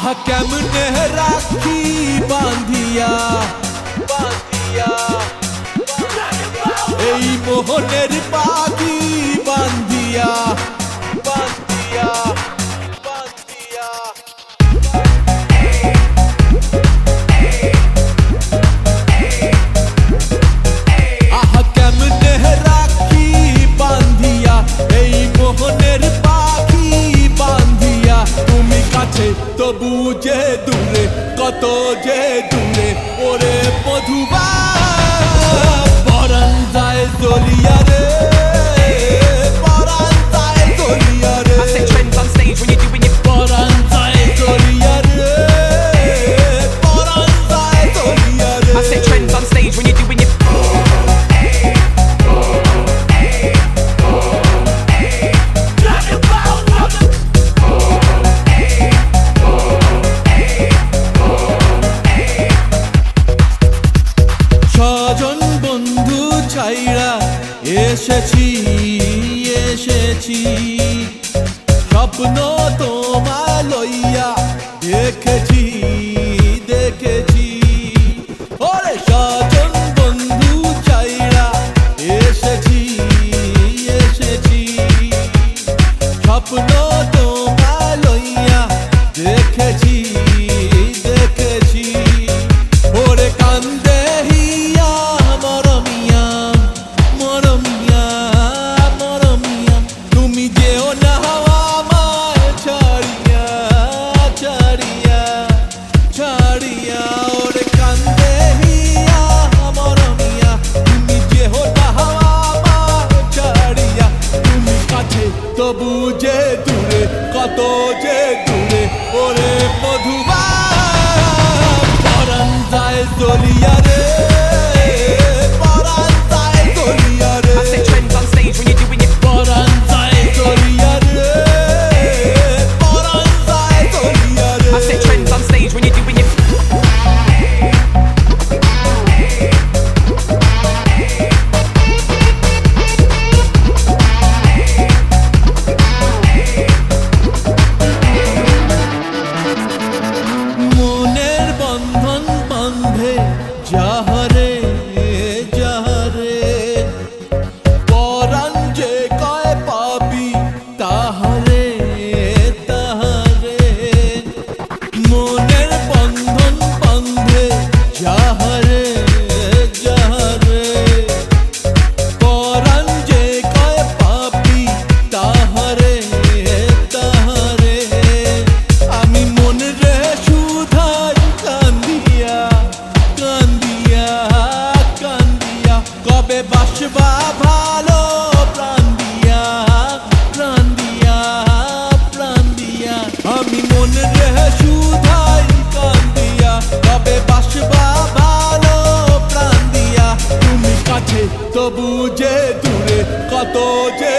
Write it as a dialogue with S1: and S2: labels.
S1: আহা কেমনে রাখি বাঁধিয়া বাঁধিয়া এই মোহনের পাখি বাঁধিয়া বাঁধিয়া বাঁধিয়া আহা কেমনে রাখি বাঁধিয়া এই মোহনের পাখি বাঁধিয়া তুমি কাছে তবু যে দূরে কত যে দূরে ওরে মধুবা পরাণ যায় দলিয়া রে পরাণ যায় দলিয়া রে
S2: I set trends on stage when you're doing your
S1: পরাণ যায় দলিয়া রে পরাণ যায় দলিয়া রে
S2: I set trends on stage when you're doing your
S1: ছজন বন্ধু ছাইরা এসেছি এসেছি স্বপ্ন তোমায় লইয়া দেখেছি দেখেছি ওরে ছজন বন্ধু ছাইরা এসেছি এসেছি স্বপ্ন তোমায় লইয়া দেখেছি দেখেছি ওরে কান্দে হিয়া মরমিয়া মরমিয়া মরমিয়া তুমি যেও না আমায় ছাড়িয়া ছাড়িয়া ছাড়িয়া ওরে কান্দে হিয়া মরমিয়া তুমি যেও না আমায় ছাড়িয়া তুমি কাছে তবু যে দূরে কত যে দূরে ওরে মধুবা পরাণ যায় দলিয়া রে পরাণ যায় দলিয়া রে
S2: I set trends on stage when you're doing your
S1: পরাণ যায় দলিয়া রে পরাণ যায় দলিয়া রে
S2: I set trends on stage when you're doing your
S1: মনের বন্ধন বাঁধে যাহারে যাহারে পরাণ যে কয় পাবি তাহারে তাহারে মনের বন্ধন বাঁধে যাহারে যাহারে পরাণ যে কয় পাবি তাহারে তাহারে আমি মনে রে সুধাই কান্দিয়া কান্দিয়া কান্দিয়া কবে বাসবা ভালো প্রাণ দিয়া প্রাণ দিয়া প্রাণ দিয়া আমি মনে রে সুধাই কান্দিয়া কবে বাসবা ভালো প্রাণ দিয়া তুমি কাছে তবু যে দূরে কত যে